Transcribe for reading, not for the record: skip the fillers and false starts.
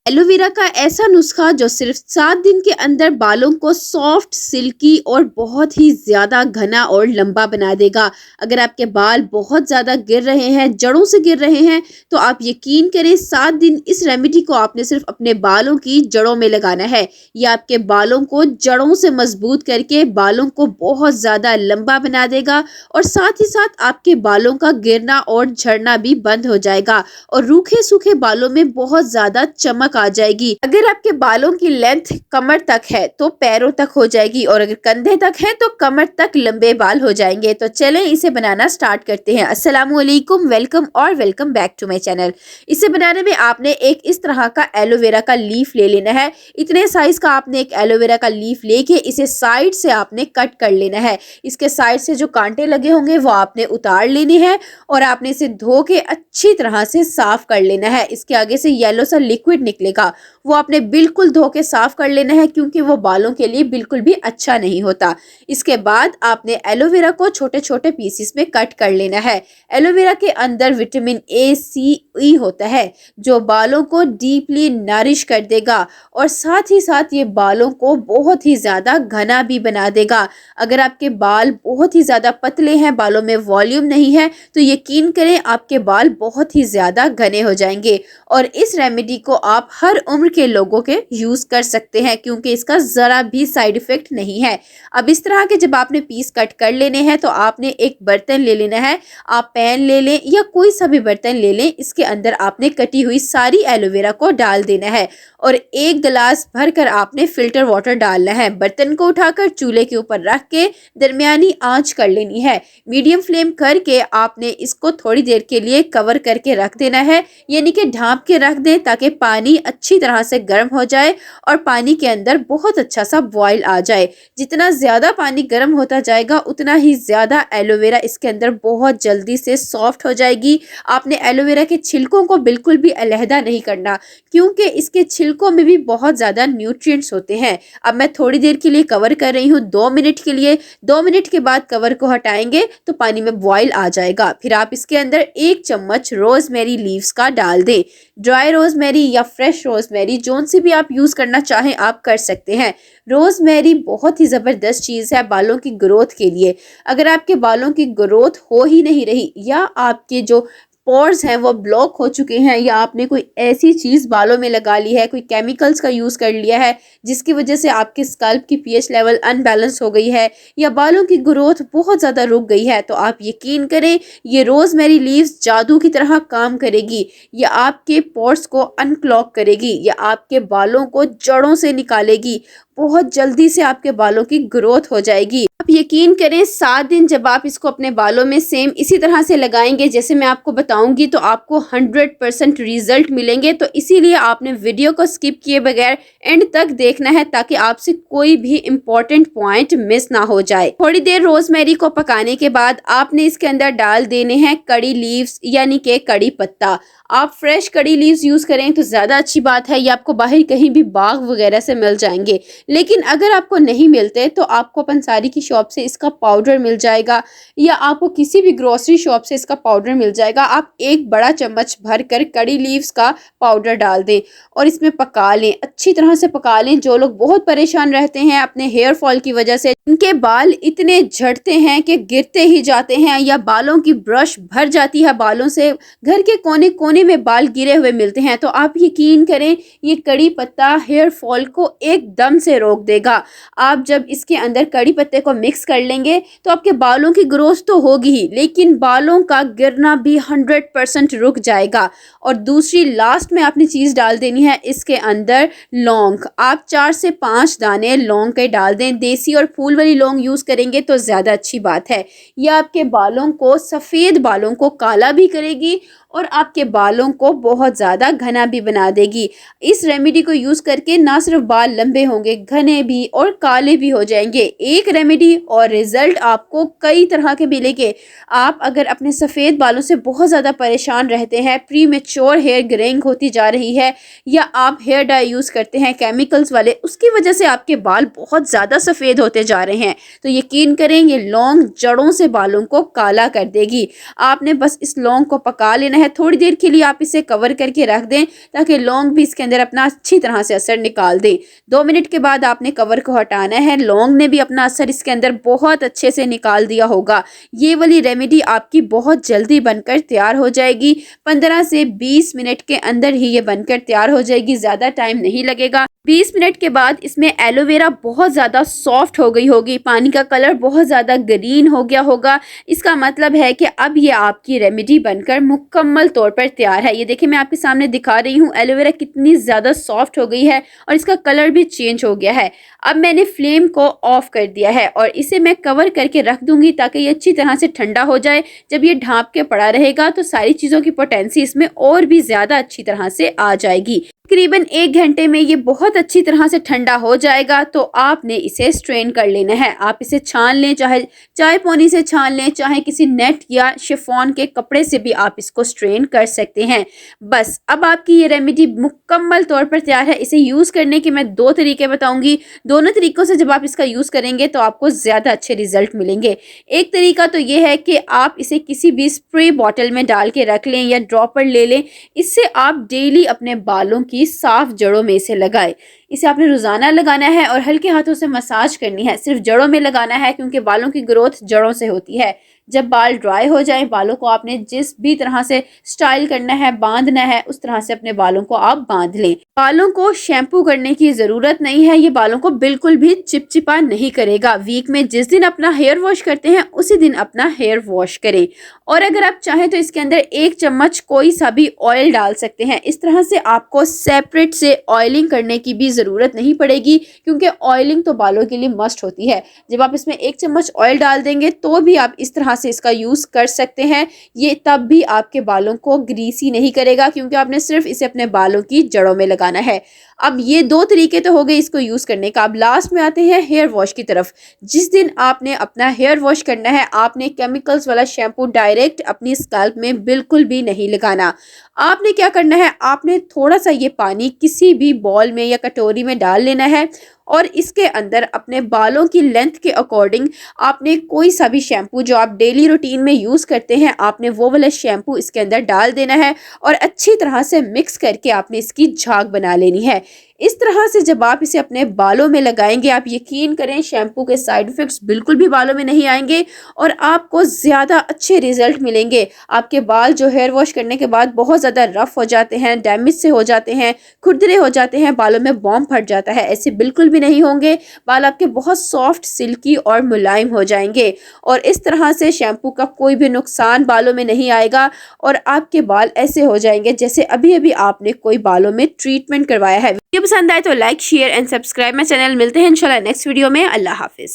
Aloe vera का ऐसा नुस्खा जो सिर्फ 7 दिन के अंदर बालों को सॉफ्ट, सिल्की और बहुत ही ज्यादा घना और लंबा बना देगा। अगर आपके बाल बहुत ज्यादा गिर रहे हैं, जड़ों से गिर रहे हैं, तो आप यकीन करें 7 दिन इस रेमेडी को आपने सिर्फ अपने बालों की जड़ों में लगाना है। यह आपके बालों को जड़ों से मजबूत करके बालों को बहुत ज्यादा लंबा बना देगा और साथ ही साथ आपके बालों का गिरना और झड़ना भी बंद हो जाएगा और रूखे सूखे बालों में बहुत ज्यादा चमक आ जाएगी। अगर आपके बालों की लेंथ कमर तक है तो पैरों तक हो जाएगी और अगर कंधे तक है तो कमर तक लंबे बाल हो जाएंगे। तो चलें इसे बनाना स्टार्ट करते हैं। अस्सलामुअलैकुम, वेलकम और welcome back to my channel. इसे बनाने में आपने एक इस तरह का एलोवेरा का लीफ ले लेना है। इतने साइज का आपने एक एलोवेरा का लीफ लेके इसे साइड से आपने कट कर लेना है। इसके साइड से जो कांटे लगे होंगे वो आपने उतार लेने हैं और आपने इसे धो के अच्छी तरह से साफ कर लेना है। इसके आगे से येलो सा लिक्विड निकलेगा, वो आपने बिल्कुल धो के साफ कर लेना है क्योंकि वो बालों के लिए बिल्कुल भी अच्छा नहीं होता। इसके बाद आपने एलोवेरा को छोटे छोटे पीसेस में कट कर लेना है। एलोवेरा के अंदर विटामिन ए, सी, ई होता है जो बालों को डीपली नरिश कर देगा और साथ ही साथ ये बालों को बहुत ही ज्यादा घना भी बना देगा। अगर आपके बाल बहुत ही ज्यादा पतले हैं, बालों में वॉल्यूम नहीं है, तो यकीन करें आपके बाल बहुत ही ज्यादा घने हो जाएंगे। और इस रेमेडी को आप हर उम्र के लोगों के यूज कर सकते हैं क्योंकि इसका जरा भी साइड इफेक्ट नहीं है। अब इस तरह के जब आपने पीस कट कर लेने हैं तो आपने एक बर्तन ले लेना है। आप पैन ले लें या कोई सा भी बर्तन ले लें। इसके अंदर आपने कटी हुई सारी एलोवेरा को डाल देना है और 1 गिलास भरकर आपने फिल्टर वाटर डालना है। बर्तन को उठाकर चूल्हे के ऊपर रख के दरमियानी आंच कर लेनी है। मीडियम फ्लेम करके आपने इसको थोड़ी देर के लिए कवर करके रख देना है, यानी कि ढांप के रख दें ताकि पानी अच्छी तरह से गर्म हो जाए और पानी के अंदर बहुत अच्छा सा बॉयल आ जाए। जितना ज्यादा पानी गर्म होता जाएगा उतना ही ज्यादा एलोवेरा इसके अंदर बहुत जल्दी से सॉफ्ट हो जाएगी। आपने एलोवेरा के छिलकों को बिल्कुल भी अलहदा नहीं करना क्योंकि इसके छिलकों में भी बहुत ज्यादा न्यूट्रिएंट्स होते हैं। अब मैं थोड़ी देर के लिए कवर कर रही हूँ, 2 मिनट के लिए। 2 मिनट के बाद कवर को हटाएंगे तो पानी में बॉयल आ जाएगा। फिर आप इसके अंदर 1 चम्मच रोजमेरी लीव्स का डाल दें। ड्राई रोजमेरी या फ्रेश रोजमेरी जोन से भी आप यूज करना चाहें आप कर सकते हैं। रोजमेरी बहुत ही जबरदस्त चीज है बालों की ग्रोथ के लिए। अगर आपके बालों की ग्रोथ हो ही नहीं रही या आपके जो पोर्स हैं वो ब्लॉक हो चुके हैं या आपने कोई ऐसी चीज बालों में लगा ली है, कोई केमिकल्स का यूज कर लिया है जिसकी वजह से आपके स्कल्प की पीएच लेवल अनबैलेंस हो गई है या बालों की ग्रोथ बहुत ज्यादा रुक गई है, तो आप यकीन करें ये रोजमेरी लीव्स जादू की तरह काम करेगी। ये आपके पोर्स को अनक्लॉग करेगी, ये आपके बालों को जड़ों से निकालेगी। बहुत जल्दी से आपके बालों की ग्रोथ हो जाएगी। आप यकीन करें 7 दिन जब आप इसको अपने बालों में सेम इसी तरह से लगाएंगे जैसे मैं आपको बताऊंगी तो आपको 100% रिजल्ट मिलेंगे। तो इसीलिए आपने वीडियो को स्किप किए बगैर एंड तक देखना है ताकि आपसे कोई भी इम्पोर्टेंट पॉइंट मिस ना हो जाए। थोड़ी देर रोजमेरी को पकाने के बाद आपने इसके अंदर डाल देने हैं कड़ी लीव्स यानी कि कड़ी पत्ता। आप फ्रेश कड़ी लीव्स यूज करें तो ज्यादा अच्छी बात है। ये आपको बाहर कहीं भी बाग वगैरह से मिल जाएंगे, लेकिन अगर आपको नहीं मिलते तो आपको पंसारी की शॉप से इसका पाउडर मिल जाएगा या आपको किसी भी ग्रोसरी शॉप से इसका पाउडर मिल जाएगा। आप 1 बड़ा चम्मच भरकर कड़ी लीव्स का पाउडर डाल दें और इसमें पका लें, अच्छी तरह से पका लें। जो लोग बहुत परेशान रहते हैं अपने हेयर फॉल की वजह से, इनके बाल इतने झड़ते हैं कि गिरते ही जाते हैं या बालों की ब्रश भर जाती है बालों से, घर के कोने कोने में बाल गिरे हुए मिलते हैं, तो आप यकीन करें ये कड़ी पत्ता हेयर फॉल को एकदम से रोक देगा। आप जब इसके अंदर कड़ी पत्ते को मिक्स कर लेंगे तो आपके बालों की ग्रोथ तो होगी ही, लेकिन बालों का गिरना भी 100% रुक जाएगा। और दूसरी लास्ट में आपने चीज डाल देनी है इसके अंदर लौंग। आप 4 से 5 दाने लौंग के डाल दें। देसी और फूल वाली लौंग यूज करेंगे तो ज्यादा अच्छी बात है। यह आपके बालों को, सफेद बालों को काला भी करेगी और आपके बालों को बहुत ज़्यादा घना भी बना देगी। इस रेमेडी को यूज़ करके ना सिर्फ बाल लंबे होंगे, घने भी और काले भी हो जाएंगे। एक रेमेडी और रिजल्ट आपको कई तरह के मिलेंगे। आप अगर अपने सफ़ेद बालों से बहुत ज़्यादा परेशान रहते हैं, प्री मेच्योर हेयर ग्रेइंग होती जा रही है या आप हेयर डाई यूज़ करते हैं केमिकल्स वाले, उसकी वजह से आपके बाल बहुत ज़्यादा सफ़ेद होते जा रहे हैं, तो यकीन करें ये लौंग जड़ों से बालों को काला कर देगी। आपने बस इस लौंग को पका लेना है हैं। थोड़ी देर के लिए आप इसे कवर करके रख दें ताकि लौंग भी इसके अंदर अपना अच्छी तरह से असर निकाल दे। 2 मिनट के बाद आपने कवर को हटाना है। लौंग ने भी अपना असर इसके अंदर बहुत अच्छे से निकाल दिया होगा। ये वाली रेमेडी आपकी बहुत जल्दी बनकर तैयार हो जाएगी। 15 से 20 मिनट के अंदर ही ये बनकर तैयार हो जाएगी, ज़्यादा टाइम नहीं लगेगा। 20 मिनट के बाद इसमें एलोवेरा बहुत ज़्यादा सॉफ्ट हो गई होगी, पानी का कलर बहुत ज़्यादा ग्रीन हो गया होगा। इसका मतलब है कि अब ये आपकी रेमेडी बनकर मुकम्मल तौर पर तैयार है। ये देखिए मैं आपके सामने दिखा रही हूँ एलोवेरा कितनी ज़्यादा सॉफ्ट हो गई है और इसका कलर भी चेंज हो गया है। अब मैंने फ्लेम को ऑफ कर दिया है और इसे मैं कवर करके रख दूंगी ताकि ये अच्छी तरह से ठंडा हो जाए। जब ये ढाँप के पड़ा रहेगा तो सारी चीज़ों की पोटेंसी इसमें और भी ज़्यादा अच्छी तरह से आ जाएगी। तकरीबन 1 घंटे में ये बहुत अच्छी तरह से ठंडा हो जाएगा तो आपने इसे स्ट्रेन कर लेना है। आप इसे छान लें, चाहे चाय पोनी से छान लें, चाहे किसी नेट या शिफॉन के कपड़े से भी आप इसको स्ट्रेन कर सकते हैं। बस अब आपकी ये रेमेडी मुकम्मल तौर पर तैयार है। इसे यूज़ करने के मैं 2 तरीके बताऊंगी। दोनों तरीकों से जब आप इसका यूज़ करेंगे तो आपको ज़्यादा अच्छे रिजल्ट मिलेंगे। एक तरीका तो ये है कि आप इसे किसी भी स्प्रे बॉटल में डाल के रख लें या ड्रॉपर ले लें। इससे आप डेली अपने बालों की साफ जड़ों में इसे लगाए। इसे आपने रोजाना लगाना है और हल्के हाथों से मसाज करनी है। सिर्फ जड़ों में लगाना है क्योंकि बालों की ग्रोथ जड़ों से होती है। जब बाल ड्राई हो जाएं, बालों को आपने जिस भी तरह से स्टाइल करना है, बांधना है, उस तरह से अपने बालों को आप बांध लें। बालों को शैम्पू करने की जरूरत नहीं है। ये बालों को बिल्कुल भी चिपचिपा नहीं करेगा। वीक में जिस दिन अपना हेयर वॉश करते हैं उसी दिन अपना हेयर वॉश करें। और अगर आप चाहें तो इसके अंदर 1 चम्मच कोई सा भी ऑयल डाल सकते हैं। इस तरह से आपको सेपरेट से ऑयलिंग करने की भी ज़रूरत नहीं पड़ेगी क्योंकि ऑयलिंग तो बालों के लिए मस्ट होती है। जब आप इसमें 1 चम्मच ऑयल डाल देंगे तो भी आप इस तरह से इसका यूज़ कर सकते हैं। ये तब भी आपके बालों को ग्रीसी नहीं करेगा क्योंकि आपने सिर्फ इसे अपने बालों की जड़ों में लगाना है। अब ये 2 तरीके तो हो गए इसको यूज़ करने का। अब लास्ट में आते हैं हेयर वॉश की तरफ। जिस दिन आपने अपना हेयर वॉश करना है आपने केमिकल्स वाला शैम्पू डायरेक्ट अपनी स्कैल्प में बिल्कुल भी नहीं लगाना। आपने क्या करना है, आपने थोड़ा सा ये पानी किसी भी बॉल में या कटोरी में डाल लेना है और इसके अंदर अपने बालों की लेंथ के अकॉर्डिंग आपने कोई सा भी शैम्पू जो आप डेली रूटीन में यूज़ करते हैं आपने वो वाला शैम्पू इसके अंदर डाल देना है और अच्छी तरह से मिक्स करके आपने इसकी झाग बना लेनी है। इस तरह से जब आप इसे अपने बालों में लगाएंगे आप यकीन करें शैम्पू के साइड इफ़ेक्ट्स बिल्कुल भी बालों में नहीं आएंगे और आपको ज़्यादा अच्छे रिजल्ट मिलेंगे। आपके बाल जो हेयर वॉश करने के बाद बहुत ज़्यादा रफ हो जाते हैं, डैमेज से हो जाते हैं, खुरदरे हो जाते हैं, बालों में बॉम्ब फट जाता है, ऐसे बिल्कुल भी नहीं होंगे। बाल आपके बहुत सॉफ्ट, सिल्की और मुलायम हो जाएंगे और इस तरह से शैम्पू का कोई भी नुकसान बालों में नहीं आएगा और आपके बाल ऐसे हो जाएंगे जैसे अभी अभी आपने कोई बालों में ट्रीटमेंट करवाया है। वीडियो पसंद आए तो like, share and subscribe my channel. मिलते हैं इंशाल्लाह नेक्स्ट वीडियो में। अल्लाह हाफिज़।